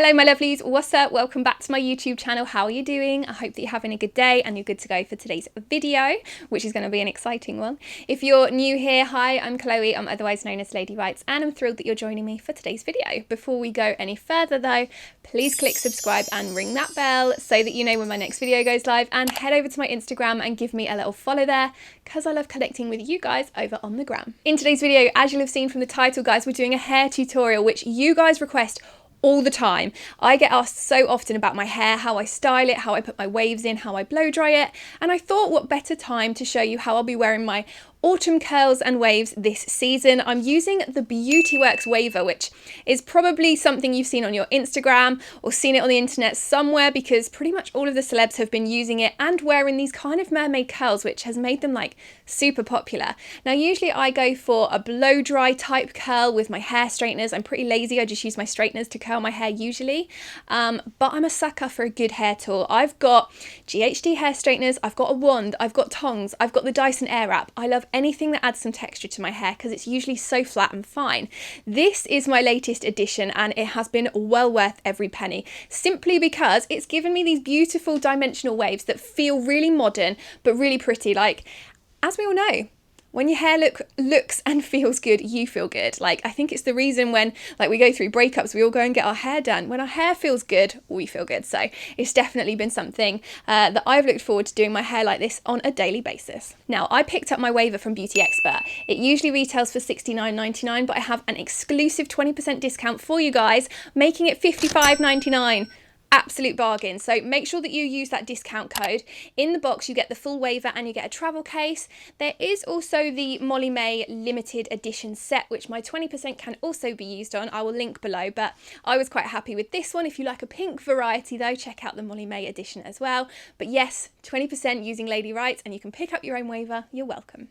Hello my lovelies, what's up? Welcome back to my YouTube channel. How are you doing? I hope that you're having a good day and you're good to go for today's video, which is going to be an exciting one. If you're new here, hi, I'm Chloe, I'm otherwise known as Lady Rights, and I'm thrilled that you're joining me for today's video. Before we go any further though, please click subscribe and ring that bell so that you know when my next video goes live, and head over to my Instagram and give me a little follow there because I love connecting with you guys over on the gram. In today's video, as you'll have seen from the title guys, we're doing a hair tutorial which you guys request all the time. I get asked so often about my hair, how I style it, how I put my waves in, how I blow dry it, and I thought what better time to show you how I'll be wearing my autumn curls and waves this season. I'm using the Beauty Works waver, which is probably something you've seen on your Instagram or seen it on the internet somewhere, because pretty much all of the celebs have been using it and wearing these kind of mermaid curls, which has made them like super popular. Now usually I go for a blow dry type curl with my hair straighteners. I'm pretty lazy, I just use my straighteners to curl my hair usually, but I'm a sucker for a good hair tool. I've got GHD hair straighteners, I've got a wand, I've got tongs, I've got the Dyson Airwrap. I love anything that adds some texture to my hair because it's usually so flat and fine. This is my latest addition and it has been well worth every penny, simply because it's given me these beautiful dimensional waves that feel really modern but really pretty. Like, as we all know, when your hair looks and feels good, you feel good. Like, I think it's the reason when like we go through breakups, we all go and get our hair done. When our hair feels good, we feel good. So it's definitely been something that I've looked forward to doing my hair like this on a daily basis. Now, I picked up my waver from Beauty Expert. It usually retails for $69.99, but I have an exclusive 20% discount for you guys, making it $55.99. Absolute bargain. So make sure that you use that discount code. In the box you get the full waver and you get a travel case. There is also the Molly May limited edition set, which my 20% can also be used on. I will link below, but I was quite happy with this one. If you like a pink variety though, check out the Molly May edition as well. But yes, 20% using Lady Rights, and you can pick up your own waver. You're welcome.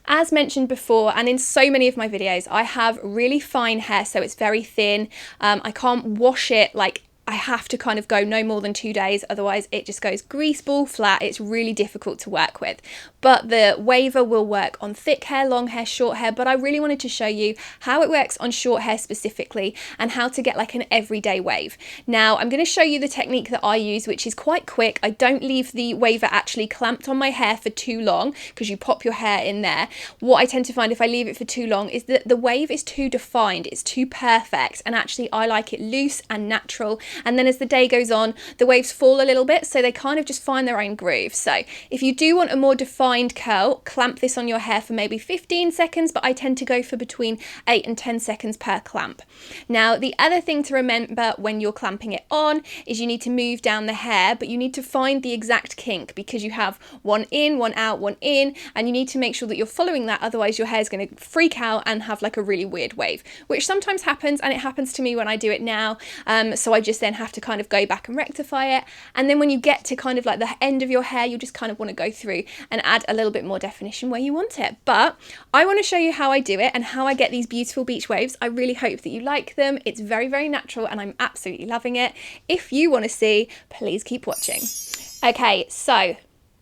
As mentioned before, and in so many of my videos, I have really fine hair, so it's very thin. I can't wash it, like I have to kind of go no more than 2 days, otherwise it just goes grease ball flat. It's really difficult to work with. But the waver will work on thick hair, long hair, short hair, but I really wanted to show you how it works on short hair specifically and how to get like an everyday wave. Now I'm going to show you the technique that I use, which is quite quick. I don't leave the waver actually clamped on my hair for too long because you pop your hair in there. What I tend to find if I leave it for too long is that the wave is too defined, it's too perfect, and actually I like it loose and natural. And then as the day goes on, the waves fall a little bit, so they kind of just find their own groove. So if you do want a more defined curl, clamp this on your hair for maybe 15 seconds, but I tend to go for between 8 and 10 seconds per clamp. Now, the other thing to remember when you're clamping it on is you need to move down the hair, but you need to find the exact kink, because you have one in, one out, one in, and you need to make sure that you're following that, otherwise your hair is going to freak out and have like a really weird wave, which sometimes happens, and it happens to me when I do it now. So I just then have to kind of go back and rectify it, and then when you get to kind of like the end of your hair, you just kind of want to go through and add a little bit more definition where you want it. But I want to show you how I do it and how I get these beautiful beach waves. I really hope that you like them. It's very, very natural and I'm absolutely loving it. If you want to see, please keep watching. Okay, so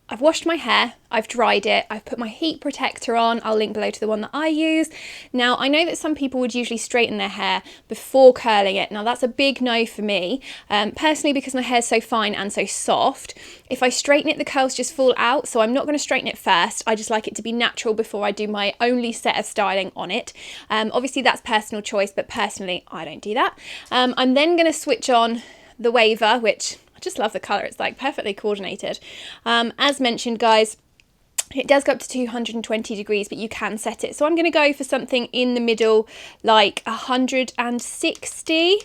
I've washed my hair, I've dried it, I've put my heat protector on. I'll link below to the one that I use. Now, I know that some people would usually straighten their hair before curling it. Now, that's a big no for me, personally, because my hair's so fine and so soft. If I straighten it, the curls just fall out, so I'm not going to straighten it first. I just like it to be natural before I do my only set of styling on it. Obviously, that's personal choice, but personally, I don't do that. I'm then going to switch on the waver, which just love the color. It's like perfectly coordinated. As mentioned guys, it does go up to 220 degrees, but you can set it. So I'm going to go for something in the middle, like 160,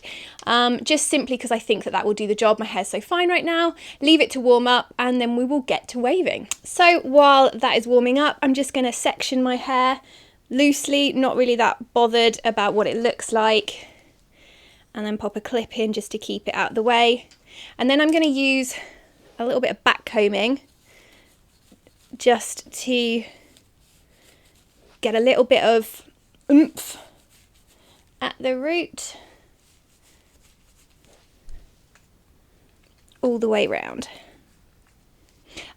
just simply because I think that that will do the job. My hair's so fine right now. Leave it to warm up and then we will get to waving. So while that is warming up, I'm just going to section my hair loosely, not really that bothered about what it looks like, and then pop a clip in just to keep it out of the way. And then I'm going to use a little bit of back combing just to get a little bit of oomph at the root all the way round.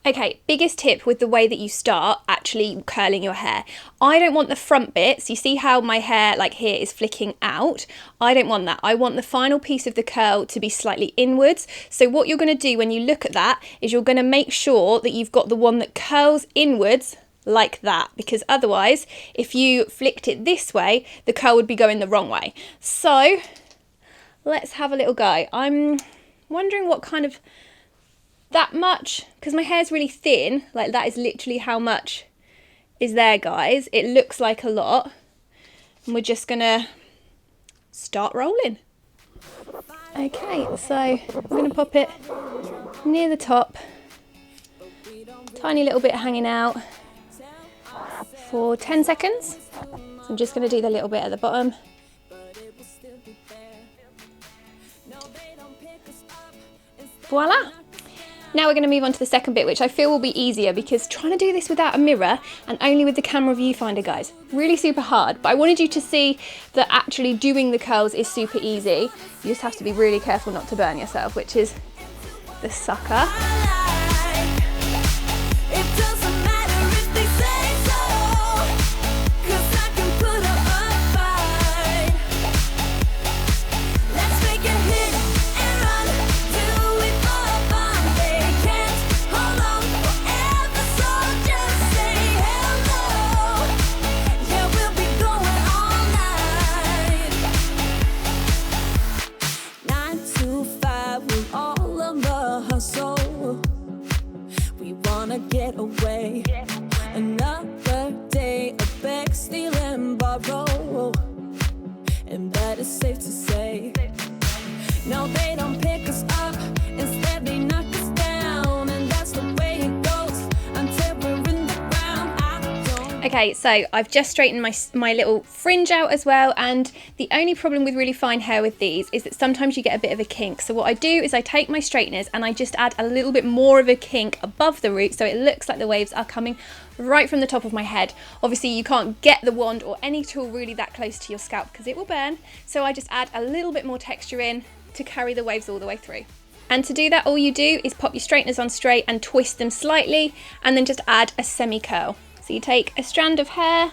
Okay, biggest tip with the way that you start actually curling your hair. I don't want the front bits. You see how my hair like here is flicking out? I don't want that. I want the final piece of the curl to be slightly inwards. So what you're going to do when you look at that is you're going to make sure that you've got the one that curls inwards like that, because otherwise if you flicked it this way, the curl would be going the wrong way. So let's have a little go. I'm wondering what kind of, that much, because my hair's really thin, like that is literally how much is there, guys. It looks like a lot, and we're just gonna start rolling. Okay, so I'm gonna pop it near the top, tiny little bit hanging out for 10 seconds. So I'm just gonna do the little bit at the bottom. Voila! Now we're going to move on to the second bit, which I feel will be easier, because trying to do this without a mirror and only with the camera viewfinder, guys, really super hard. But I wanted you to see that actually doing the curls is super easy. You just have to be really careful not to burn yourself, which is the sucker. Get away, another day of beg, steal and borrow, and that is safe to say. No, they don't pick us up, instead they knock us down, and that's the way it goes until we're in the ground. Okay, so I've just straightened my little fringe out as well, and the only problem with really fine hair with these is that sometimes you get a bit of a kink. So what I do is I take my straighteners and I just add a little bit more of a kink above the root, so it looks like the waves are coming right from the top of my head. Obviously you can't get the wand or any tool really that close to your scalp because it will burn, so I just add a little bit more texture in to carry the waves all the way through. And to do that, all you do is pop your straighteners on straight and twist them slightly, and then just add a semi-curl. So you take a strand of hair,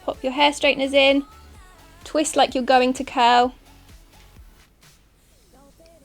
pop your hair straighteners in, twist like you're going to curl,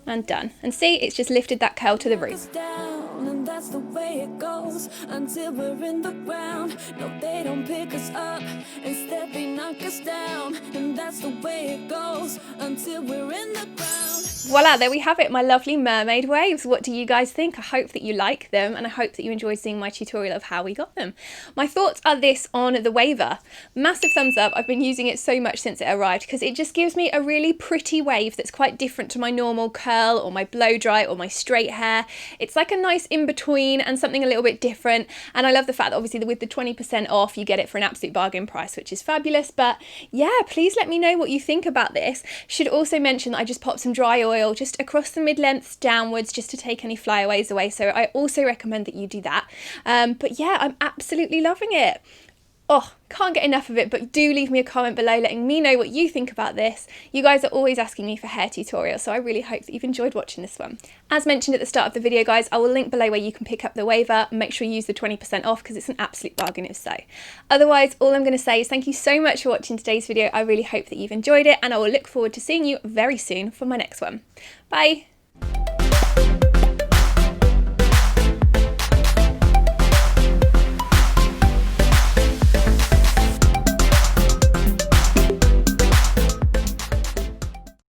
and done. And see, it's just lifted that curl to the root. And that's the way it goes until we're in the ground. No, they don't pick us up, instead they knock us down. And that's the way it goes until we're in the ground. Voila, there we have it, my lovely mermaid waves. What do you guys think? I hope that you like them, and I hope that you enjoyed seeing my tutorial of how we got them. My thoughts are this on the waver. Massive thumbs up. I've been using it so much since it arrived because it just gives me a really pretty wave that's quite different to my normal curl or my blow dry or my straight hair. It's like a nice in-between and something a little bit different, and I love the fact that obviously with the 20% off you get it for an absolute bargain price, which is fabulous. But yeah, please let me know what you think about this. Should also mention that I just popped some dry oil just across the mid-lengths downwards just to take any flyaways away, so I also recommend that you do that. But yeah, I'm absolutely loving it. Oh, can't get enough of it, but do leave me a comment below letting me know what you think about this. You guys are always asking me for hair tutorials, so I really hope that you've enjoyed watching this one. As mentioned at the start of the video, guys, I will link below where you can pick up the waver. Make sure you use the 20% off because it's an absolute bargain if so. Otherwise, all I'm going to say is thank you so much for watching today's video. I really hope that you've enjoyed it, and I will look forward to seeing you very soon for my next one. Bye!